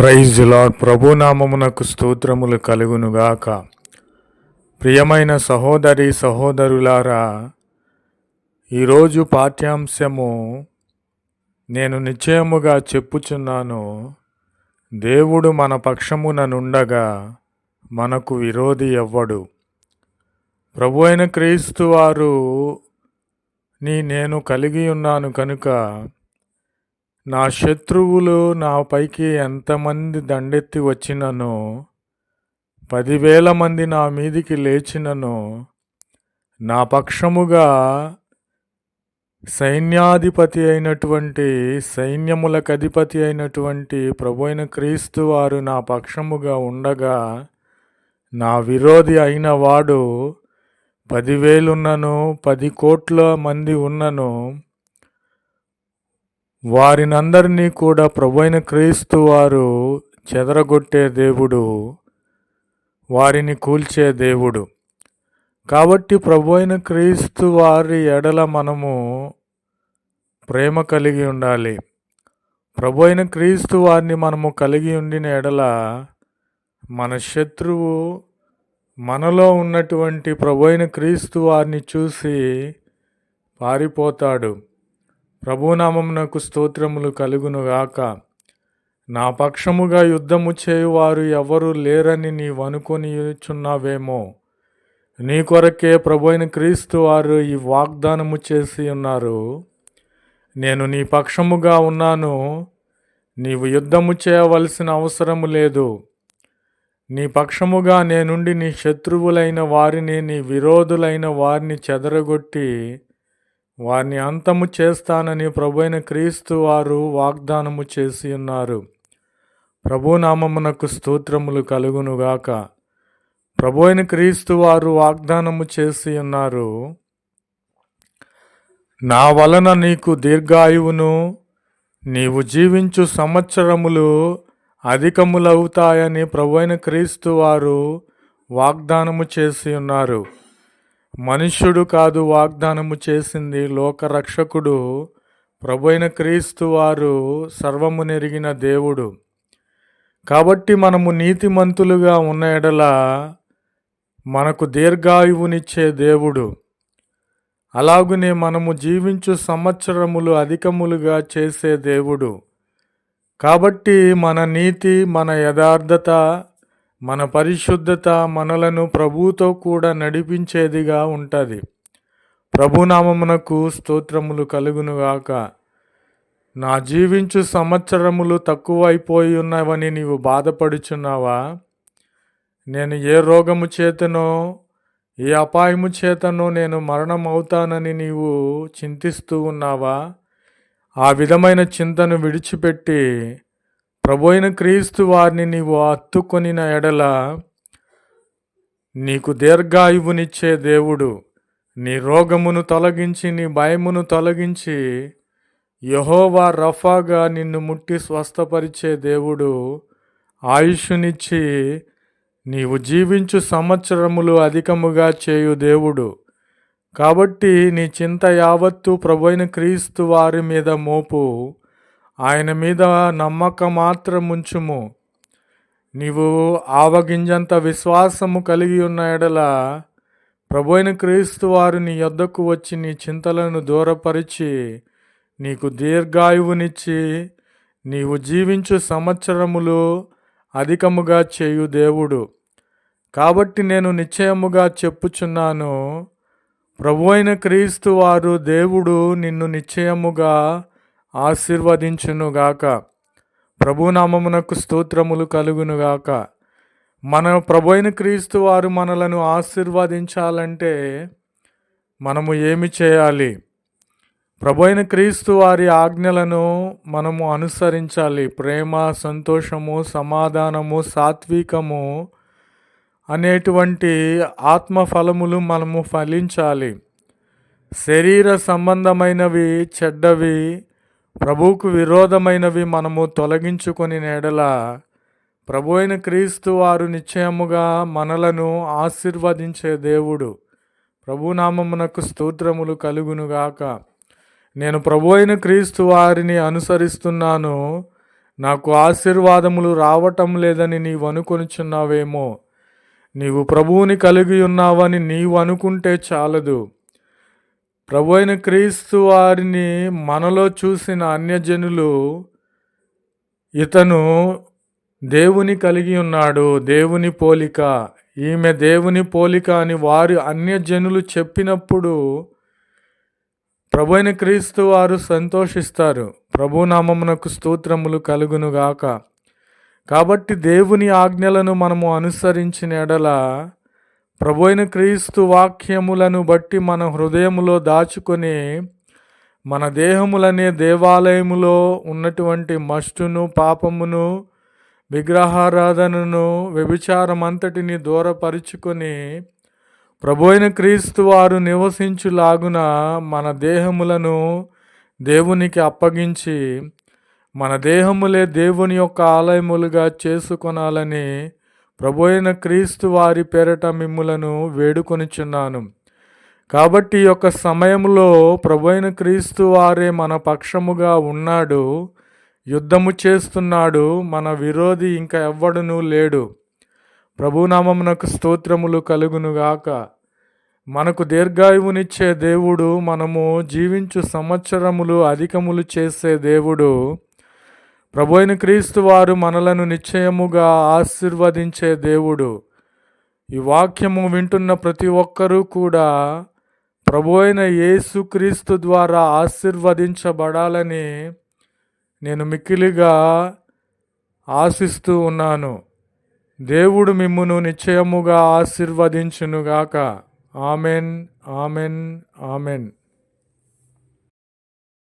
Praise lord. ప్రభునామమునకు స్తోత్రములు కలుగునుగాక. ప్రియమైన సహోదరి సహోదరులారా, ఈరోజు పాఠ్యాంశము నేను నిశ్చయముగా చెప్పుచున్నాను, దేవుడు మన పక్షమున నుండగా మనకు విరోధి ఎవ్వడు. ప్రభు అయిన క్రీస్తు వారు నేను కలిగి ఉన్నాను కనుక నా శత్రువులు నా పైకి ఎంతమంది దండెత్తి వచ్చిననో, 10,000 మంది నా మీదికి లేచిననో, నా పక్షముగా సైన్యాధిపతి అయినటువంటి సైన్యములకు అధిపతి అయినటువంటి ప్రభు అయిన క్రీస్తు వారు నా పక్షముగా ఉండగా, నా విరోధి అయిన వాడు 10,000 ఉన్నను, 10 కోట్ల మంది ఉన్నను, వారినందరినీ కూడా ప్రభువైన క్రీస్తు వారు చెదరగొట్టే దేవుడు, వారిని కూల్చే దేవుడు. కాబట్టి ప్రభువైన క్రీస్తు వారి ఎడల మనము ప్రేమ కలిగి ఉండాలి. ప్రభువైన క్రీస్తు వారిని మనము కలిగి ఉండిన ఎడల మన శత్రువు మనలో ఉన్నటువంటి ప్రభువైన క్రీస్తు వారిని చూసి పారిపోతాడు. ప్రభునామమునకు స్తోత్రములు కలుగునుగాక. నా పక్షముగా యుద్ధము చేయువారు ఎవరు లేరని నీవనుకొనిచున్నావేమో. నీ కొరకే ప్రభువైన క్రీస్తు వారు ఈ వాగ్దానము చేసి ఉన్నారు, నేను నీ పక్షముగా ఉన్నాను, నీవు యుద్ధము చేయవలసిన అవసరము లేదు. నీ పక్షముగా నేనుండి నీ శత్రువులైన వారిని, నీ విరోధులైన వారిని చెదరగొట్టి వారిని అంతము చేస్తానని ప్రభువైన క్రీస్తు వారు వాగ్దానము చేసి ఉన్నారు. ప్రభునామమునకు స్తోత్రములు కలుగునుగాక. ప్రభువైన క్రీస్తు వారు వాగ్దానము చేసి ఉన్నారు, నా వలన నీకు దీర్ఘాయువును, నీవు జీవించు సంవత్సరములు అధికములవుతాయని ప్రభువైన క్రీస్తు వారు వాగ్దానము చేసి ఉన్నారు. మనుష్యుడు కాదు వాగ్దానము చేసింది, లోకరక్షకుడు ప్రభువైన క్రీస్తు వారు సర్వము నెరిగిన దేవుడు. కాబట్టి మనము నీతిమంతులుగా ఉన్న ఎడల మనకు దీర్ఘాయువునిచ్చే దేవుడు, అలాగునే మనము జీవించు సంవత్సరములు అధికములుగా చేసే దేవుడు. కాబట్టి మన నీతి, మన యథార్థత, మన పరిశుద్ధత మనలను ప్రభువుతో కూడా నడిపించేదిగా ఉంటుంది. ప్రభునామమునకు స్తోత్రములు కలుగునుగాక. నా జీవించు సంవత్సరములు తక్కువైపోయి ఉన్నవని నీవు బాధపడుచున్నావా? నేను ఏ రోగము చేతనో, ఏ అపాయము చేతనో నేను మరణం అవుతానని నీవు చింతిస్తూ ఉన్నావా? ఆ విధమైన చింతను విడిచిపెట్టి ప్రభువైన క్రీస్తు వారిని నీవు హత్తుకొనిన ఎడల నీకు దీర్ఘాయువునిచ్చే దేవుడు, నీ రోగమును తొలగించి, నీ భయమును తొలగించి, యెహోవా రఫాగా నిన్ను ముట్టి స్వస్థపరిచే దేవుడు, ఆయుష్నిచ్చి నీవు జీవించు సంవత్సరములు అధికముగా చేయు దేవుడు. కాబట్టి నీ చింత యావత్తు ప్రభువైన క్రీస్తు వారి మీద మోపు, ఆయన మీద నమ్మకం మాత్రం ఉంచుము. నీవు ఆవగింజంత విశ్వాసము కలిగి ఉన్న ఎడల ప్రభువైన క్రీస్తు వారు నీ యొద్దకు వచ్చి నీ చింతలను దూరపరిచి నీకు దీర్ఘాయువునిచ్చి నీవు జీవించు సంవత్సరములు అధికముగా చేయు దేవుడు. కాబట్టి నేను నిశ్చయముగా చెప్పుచున్నాను, ప్రభువైన క్రీస్తు వారు దేవుడు నిన్ను నిశ్చయముగా ఆశీర్వదించునుగాక. ప్రభునామమునకు స్తోత్రములు కలుగునుగాక. మన ప్రభువైన క్రీస్తు వారు మనలను ఆశీర్వదించాలంటే మనము ఏమి చేయాలి? ప్రభువైన క్రీస్తు వారి ఆజ్ఞలను మనము అనుసరించాలి. ప్రేమ, సంతోషము, సమాధానము, సాత్వికము అనేటువంటి ఆత్మఫలములు మనము ఫలించాలి. శరీర సంబంధమైనవి, చెడ్డవి, ప్రభువుకు విరోధమైనవి మనము తొలగించుకొని ఎడల ప్రభువైన క్రీస్తు వారు నిశ్చయముగా మనలను ఆశీర్వదించే దేవుడు. ప్రభునామమునకు స్తోత్రములు కలుగునుగాక. నేను ప్రభువైన క్రీస్తు వారిని అనుసరిస్తున్నాను, నాకు ఆశీర్వాదములు రావటం లేదని నీవు అనుకొనుచున్నావేమో. నీవు ప్రభువుని కలిగి ఉన్నావని నీవు అనుకుంటే చాలదు. ప్రభు అయిన క్రీస్తు వారిని మనలో చూసిన అన్యజనులు ఇతను దేవుని కలిగి ఉన్నాడు, దేవుని పోలిక, ఈమె దేవుని పోలిక అని వారు అన్యజనులు చెప్పినప్పుడు ప్రభు అయిన క్రీస్తు వారు సంతోషిస్తారు. ప్రభునామమునకు స్తోత్రములు కలుగునుగాక. కాబట్టి దేవుని ఆజ్ఞలను మనము అనుసరించిన ఎడల ప్రభు అయిన క్రీస్తు వాక్యములను బట్టి మన హృదయములో దాచుకొని మన దేహములనే దేవాలయములో ఉన్నటువంటి మస్టును, పాపమును, విగ్రహారాధనను, వ్యభిచారమంతటిని దూరపరుచుకొని ప్రభు అయిన క్రీస్తు వారు నివసించులాగున మన దేహములను దేవునికి అప్పగించి మన దేహములే దేవుని యొక్క ఆలయములుగా చేసుకొనాలని ప్రభు అయిన క్రీస్తు వారి పేరట మిమ్ములను వేడుకొనిచున్నాను. కాబట్టి ఈ యొక్క సమయంలో ప్రభు అయిన క్రీస్తు వారే మన పక్షముగా ఉన్నాడు, యుద్ధము చేస్తున్నాడు. మన విరోధి ఇంకా ఎవ్వడునూ లేడు. ప్రభునామమునకు స్తోత్రములు కలుగునుగాక. మనకు దీర్ఘాయువునిచ్చే దేవుడు, మనము జీవించు సంవత్సరములు అధికములు చేసే దేవుడు, ప్రభు అయిన క్రీస్తు వారు మనలను నిశ్చయముగా ఆశీర్వదించే దేవుడు. ఈ వాక్యము వింటున్న ప్రతి ఒక్కరూ కూడా ప్రభు అయిన యేసుక్రీస్తు ద్వారా ఆశీర్వదించబడాలని నేను మిక్కిలిగా ఆశిస్తూ ఉన్నాను. దేవుడు మిమ్మును నిశ్చయముగా ఆశీర్వదించునుగాక. Amen, amen, amen.